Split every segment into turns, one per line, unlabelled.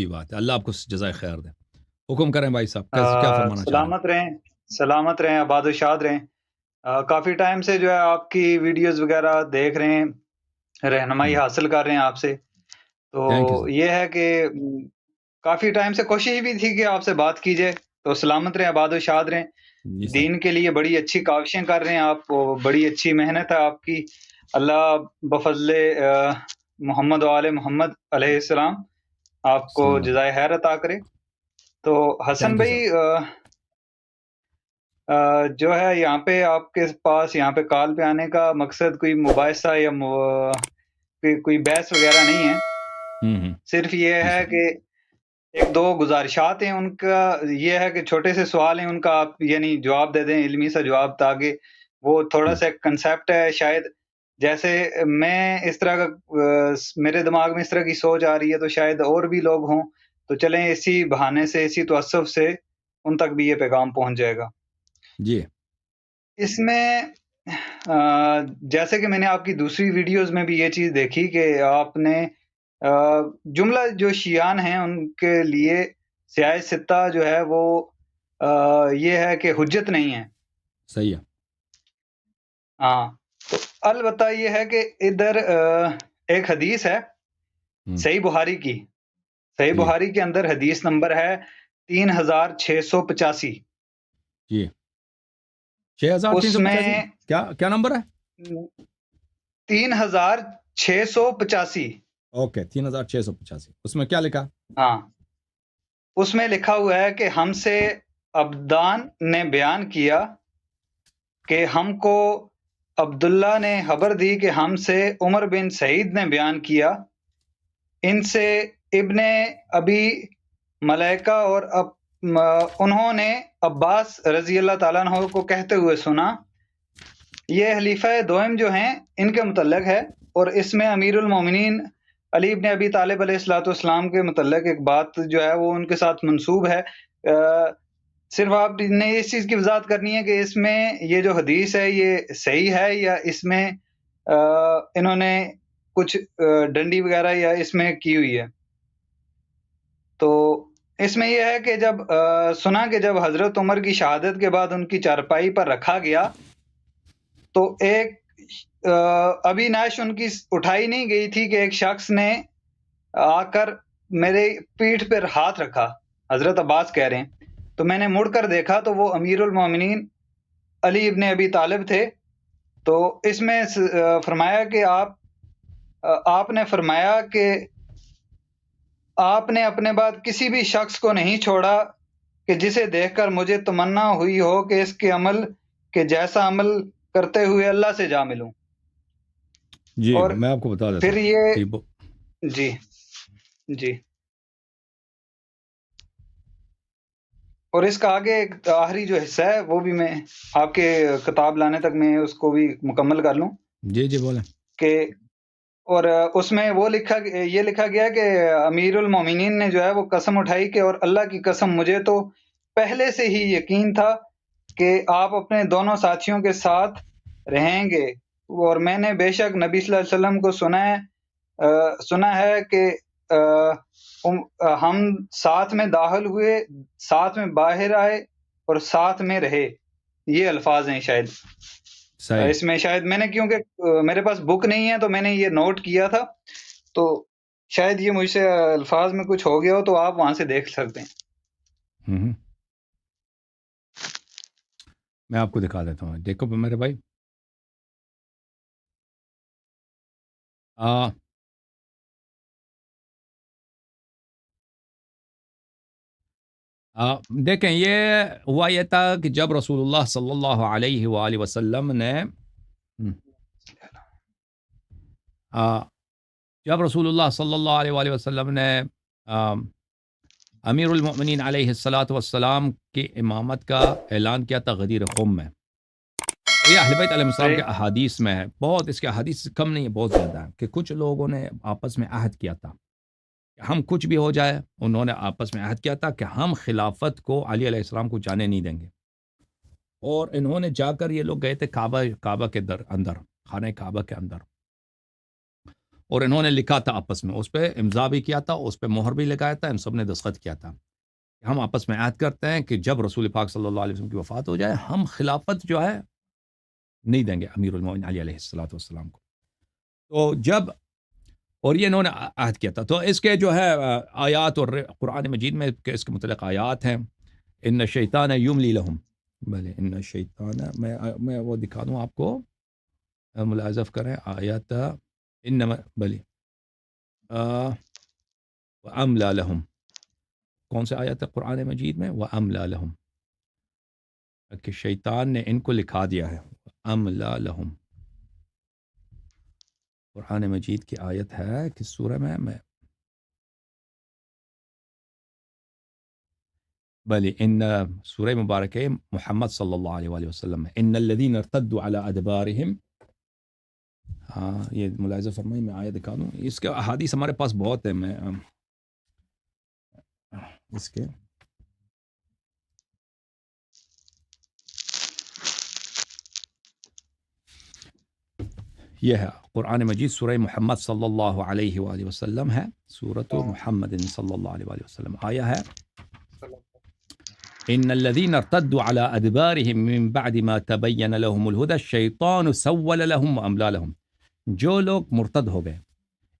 کی بات ہے، اللہ آپ کو جزائے خیر دے۔ حکم کریں بھائی صاحب، کیا فرمانا چاہ رہے ہیں؟
سلامت رہیں، آباد و شاد رہیں۔ کافی ٹائم سے جو ہے آپ کی ویڈیوز وغیرہ دیکھ رہے ہیں، رہنمائی حاصل کر رہے ہیں آپ سے۔ تو
تھینک یو سر۔
یہ ہے کہ کافی ٹائم سے کوشش بھی تھی کہ آپ سے بات کی جائے۔ تو سلامت رہیں، آباد و شاد رہیں۔
جی سر۔
دین کے لیے بڑی اچھی کاوشیں کر رہے ہیں آپ، بڑی اچھی محنت ہے آپ کی۔ اللہ بفضل محمد و آل محمد علیہ السلام آپ کو
السلام علیکم۔
جزائے خیر عطا کرے۔ تو حسن
تھینک یو
بھائی،
سر۔
جو ہے یہاں پہ آپ کے پاس یہاں پہ کال پہ آنے کا مقصد کوئی مباحثہ یا کوئی بحث وغیرہ نہیں ہے۔ صرف یہ
جی
ہے
سر۔
کہ ایک دو گزارشات ہیں، ان کا یہ ہے کہ چھوٹے سے سوال ہیں، ان کا آپ یعنی جواب دے دیں، علمی سا جواب، تاکہ وہ تھوڑا سا کنسیپٹ ہے شاید، جیسے میں اس طرح کا میرے دماغ میں اس طرح کی سوچ آ رہی ہے، تو شاید اور بھی لوگ ہوں، تو چلیں اسی بہانے سے، اسی توسف سے ان تک بھی یہ پیغام پہنچ جائے گا۔
جی
اس میں جیسے کہ میں نے آپ کی دوسری ویڈیوز میں بھی یہ چیز دیکھی کہ آپ نے جملہ جو شیعان ہیں ان کے لیے سیاہ ستہ جو ہے وہ یہ ہے کہ حجت نہیں ہے۔
صحیح ہے۔
ہاں، تو البتہ یہ ہے کہ ادھر ایک حدیث ہے صحیح بخاری کی، صحیح
جی
بخاری کے اندر حدیث نمبر ہے 3685۔
جی 6385
اس میں
کیا نمبر ہے؟
3685۔
اوکے 3685، اس میں کیا لکھا؟
ہاں، اس میں لکھا ہوا ہے کہ ہم سے عبدان نے بیان کیا کہ ہم کو عبداللہ نے خبر دی کہ ہم سے عمر بن سعید نے بیان کیا، ان سے ابن ابی ملیکہ اور انہوں نے عباس رضی اللہ تعالیٰ عنہ کو کہتے ہوئے سنا۔ یہ خلیفہ دوئم جو ہیں ان کے متعلق ہے، اور اس میں امیر المومنین علی ابن ابی طالب علیہ الصلوۃ والسلام کے متعلق ایک بات جو ہے وہ ان کے ساتھ منسوب ہے۔ صرف آپ نے اس چیز کی وضاحت کرنی ہے کہ اس میں یہ جو حدیث ہے یہ صحیح ہے، یا اس میں انہوں نے کچھ ڈنڈی وغیرہ یا اس میں کی ہوئی ہے۔ تو اس میں یہ ہے کہ جب سنا کہ جب حضرت عمر کی شہادت کے بعد ان کی چارپائی پر رکھا گیا تو ایک ابھی نعش ان کی اٹھائی نہیں گئی تھی کہ ایک شخص نے آ کر میرے پیٹھ پر ہاتھ رکھا، حضرت عباس کہہ رہے ہیں، تو میں نے مڑ کر دیکھا تو وہ امیر المومنین علی ابن ابی طالب تھے۔ تو اس میں فرمایا کہ آپ نے فرمایا کہ آپ نے اپنے بعد کسی بھی شخص کو نہیں چھوڑا کہ جسے دیکھ کر مجھے تمنا ہوئی ہو کہ اس کے عمل کے جیسا عمل کرتے ہوئے اللہ سے جا ملوں۔
جی
اور
میں آپ کو بتا دیتا
پھر
ہوں
یہ جی اور اس کا آگے ایک آخری جو حصہ ہے وہ بھی میں آپ کے کتاب لانے تک میں اس کو بھی مکمل کر لوں۔
جی بولیں۔
کہ اور اس میں وہ یہ لکھا گیا کہ امیر المومنین نے جو ہے وہ قسم اٹھائی کہ اور اللہ کی قسم مجھے تو پہلے سے ہی یقین تھا کہ آپ اپنے دونوں ساتھیوں کے ساتھ رہیں گے، اور میں نے بے شک نبی صلی اللہ علیہ وسلم کو سنا ہے کہ ہم ساتھ میں داخل ہوئے، ساتھ میں باہر آئے اور ساتھ میں رہے۔ یہ الفاظ ہیں شاید
صحیح۔
اس میں، شاید میں نے کیونکہ میرے پاس بک نہیں ہے تو میں نے یہ نوٹ کیا تھا، تو شاید یہ مجھ سے الفاظ میں کچھ ہو گیا ہو، تو آپ وہاں سے دیکھ سکتے ہیں۔
میں آپ کو دکھا دیتا ہوں، دیکھو میرے بھائی۔ دیکھیں، یہ ہوا یہ تھا کہ جب رسول اللہ صلی اللہ علیہ وآلہ وسلم نے امیر المؤمنین علیہ الصلاۃ والسلام کی امامت کا اعلان کیا تھا غدیر خم میں۔ یہ اہل بیت علیہ السلام کے احادیث میں ہے، بہت اس کے احادیث کم نہیں ہے، بہت زیادہ ہے، کہ کچھ لوگوں نے آپس میں عہد کیا تھا کہ ہم کچھ بھی ہو جائے، انہوں نے آپس میں عہد کیا تھا کہ ہم خلافت کو علی علیہ السلام کو جانے نہیں دیں گے، اور انہوں نے جا کر یہ لوگ گئے تھے کعبہ کے اندر، خانہ کعبہ کے اندر، اور انہوں نے لکھا تھا آپس میں، اس پہ امضا بھی کیا تھا، اس پہ مہر بھی لگایا تھا، ان سب نے دستخط کیا تھا کہ ہم آپس میں عہد کرتے ہیں کہ جب رسول پاک صلی اللہ علیہ وسلم کی وفات ہو جائے ہم خلافت جو ہے نہیں دیں گے امیر المومنین علی علیہ السلام کو. تو جب اور یہ انہوں نے عہد کیا تھا. تو اس کے جو ہے آیات اور قرآن مجید میں اس کے متعلق آیات ہیں. ان الشیطان یملی لہم، بھلے ان الشیطان، میں وہ دکھا دوں آپ کو، ملاحظہ کریں آیات انما بھلے وَأَمْلَى لَهُمْ، کون سے آیات ہے قرآن مجید میں؟ وَأَمْلَى لَهُمْ، کہ شیطان نے ان کو لکھا دیا ہے. أَمْلَى لَهُمْ قرآن مجید کی آیت ہے کس سورہ میں بلی ان سورہ مبارک محمد صلی اللہ علیہ وآلہ وسلم میں ان الذین ارتدوا علی ادبارہم. ہاں یہ ملاحظہ فرمائیں، میں آیت دکھا دوں. اس کے احادیث ہمارے پاس بہت ہیں. میں اس کے یہ ہے قرآن مجید سورہ محمد صلی اللہ علیہ وآلہ وسلم ہے، سورۃ محمد صلی اللہ علیہ وآلہ وسلم. آیا ہے ان الذين ارتدوا على ادبارهم من بعد ما تبين لهم الهدى الشيطان سول لهم واملى لهم. جو لوگ مرتد ہو گئے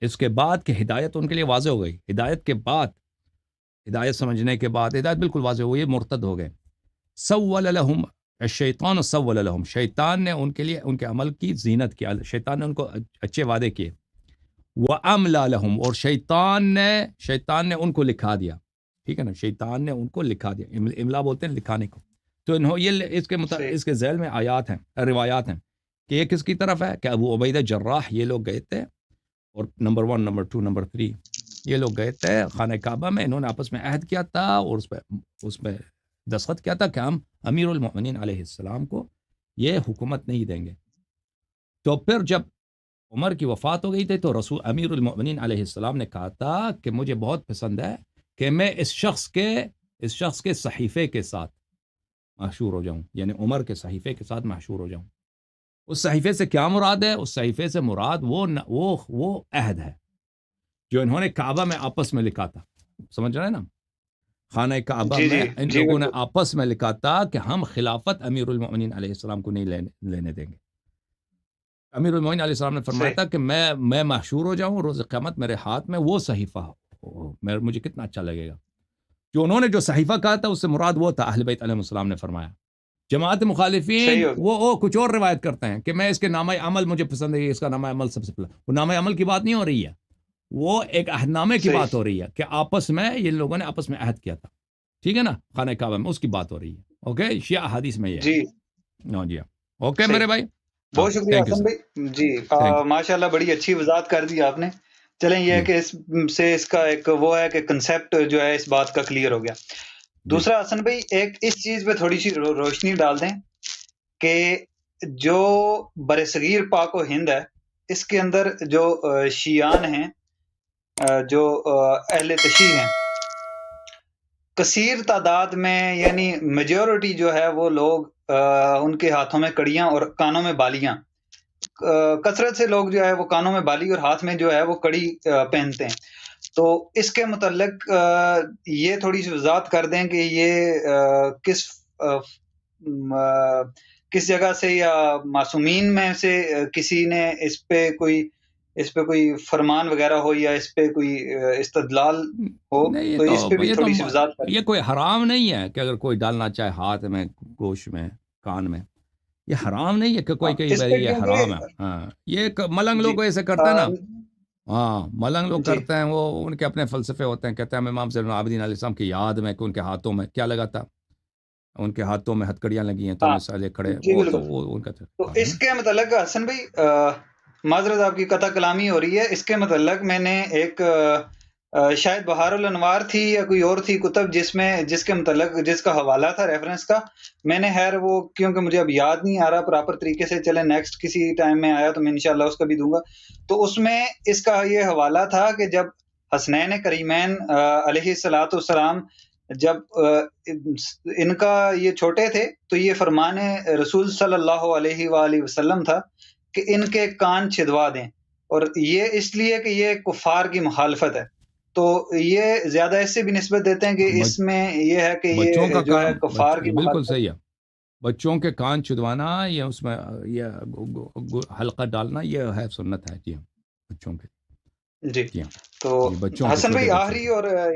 اس کے بعد کہ ہدایت ان کے لیے واضح ہو گئی، ہدایت کے بعد، ہدایت سمجھنے کے بعد ہدایت بالکل واضح ہو گئی، مرتد ہو گئے. سول لهم الشیطان سول لهم، شیطان نے ان کے لیے ان کے عمل کی زینت کی، شیطان نے ان کو اچھے وعدے کیے. واملى لهم، اور شیطان نے ان کو لکھا دیا. ٹھیک ہے نا، شیطان نے ان کو لکھا دیا. املا بولتے ہیں لکھانے کو. تو یہ اس کے ذیل میں آیات ہیں، روایات ہیں کہ یہ کس کی طرف ہے کہ ابو عبیدہ جراح یہ لوگ گئے تھے، اور نمبر 1 نمبر 2 نمبر 3 یہ لوگ گئے تھے خانہ کعبہ میں. انہوں نے آپس میں عہد کیا تھا اور اس پہ دستخط کیا تھا کہ ہم امیر المؤمنین علیہ السلام کو یہ حکومت نہیں دیں گے. تو پھر جب عمر کی وفات ہو گئی تھی تو رسول امیر المؤمنین علیہ السلام نے کہا تھا کہ مجھے بہت پسند ہے کہ میں اس شخص کے صحیفے کے ساتھ محشور ہو جاؤں، یعنی عمر کے صحیفے کے ساتھ محشور ہو جاؤں. اس صحیفے سے کیا مراد ہے؟ اس صحیفے سے مراد وہ عہد ہے جو انہوں نے کعبہ میں آپس میں لکھا تھا. سمجھ رہے ہیں نا؟ خانہ کعبہ میں ان لوگوں نے آپس میں لکھا تھا کہ ہم خلافت امیر المؤمنین علیہ السلام کو نہیں لینے دیں گے. امیر المؤمنین علیہ السلام نے فرمایا تھا کہ میں محشور ہو جاؤں روز قیامت، میرے ہاتھ میں وہ صحیفہ ہو، مجھے کتنا اچھا لگے گا. جو انہوں نے جو صحیفہ کہا تھا اس سے مراد وہ تھا. اہل بیت علیہ السلام نے فرمایا. جماعت مخالفین وہ کچھ اور روایت کرتے ہیں کہ میں اس کے نامہ عمل مجھے پسند ہے، اس کا نامہ عمل سب سے پہلا. وہ نامہ عمل کی بات نہیں ہو رہی ہے، وہ ایک عہد نامے کی بات ہو رہی ہے کہ آپس میں یہ لوگوں نے آپس میں عہد کیا تھا. ٹھیک ہے نا، خانہ کعبہ میں اس کی بات ہو رہی ہے. اوکے، شیعہ حدیث میں یہ ہے. جی اوکے میرے بھائی،
بہت شکریہ حسن بھائی. جی ماشاءاللہ بڑی اچھی وضاحت کر دی آپ نے. چلیں یہ ہے کہ اس کا ایک وہ ہے کہ کنسیپٹ جو ہے اس بات کا کلیئر ہو گیا. دوسرا حسن بھائی ایک اس چیز پہ تھوڑی سی روشنی ڈال دیں کہ جو برصغیر پاک و ہند ہے اس کے اندر جو شیعان ہیں، جو اہل تشیع ہیں، کثیر تعداد میں، یعنی میجورٹی جو ہے وہ لوگ ان کے ہاتھوں میں کڑیاں اور کانوں میں بالیاں، کثرت سے لوگ جو ہے وہ کانوں میں بالی اور ہاتھ میں جو ہے وہ کڑی پہنتے ہیں. تو اس کے متعلق یہ تھوڑی سی وضاحت کر دیں کہ یہ کس جگہ سے یا معصومین میں سے کسی نے اس پہ کوئی فرمان وغیرہ ہو یا اس پہ کوئی استدلال ہو، تو اس پہ بھی تھوڑی سی وضاحت کریں.
یہ کوئی حرام نہیں ہے کہ اگر کوئی ڈالنا چاہے ہاتھ میں، گوشت میں، کان میں، یہ حرام نہیں ہے کہ کوئی یہ حرام ہے. ہاں یہ ملنگ لوگ ایسے کرتے ہیں نا. ہاں ملنگ لوگ کرتے ہیں، وہ ان کے اپنے فلسفے ہوتے ہیں. کہتے ہیں امام زین العابدین علیہ السلام کی یاد میں کہ ان کے ہاتھوں میں کیا لگا تھا، ان کے ہاتھوں میں ہتکڑیاں لگی ہیں تو مثالے کھڑے.
تو اس کے متعلق حسن بھائی معذرت آپ کی قطع کلامی ہو رہی ہے. اس کے متعلق میں نے ایک شاید بہار الانوار تھی یا کوئی اور تھی کتب جس کے متعلق جس کا حوالہ تھا ریفرنس کا، میں نے خیر وہ کیونکہ مجھے اب یاد نہیں آ رہا پراپر طریقے سے، چلے نیکسٹ کسی ٹائم میں آیا تو میں انشاءاللہ اس کا بھی دوں گا. تو اس میں اس کا یہ حوالہ تھا کہ جب حسنین کریمین علیہ الصلوۃ والسلام جب ان کا یہ چھوٹے تھے تو یہ فرمان رسول صلی اللہ علیہ وآلہ وسلم تھا کہ ان کے کان چھدوا دیں. اور یہ اس لیے کہ یہ کفار کی مخالفت ہے، تو یہ زیادہ اس سے بھی نسبت دیتے ہیں کہ اس میں یہ ہے کہ
بچوں کا
یہ جو ہے
کام
کفار کی
بالکل
مخالفت.
صحیح ہے. بچوں کے کان چدوانا یا اس میں یہ حلقہ ڈالنا یہ ہے سنت ہے. جی ہاں بچوں کے.
جی
جی ہاں
تو
یہ بچوں کے
حسن
چھوٹے
بھائی
بچوں
آخری
کے.
اور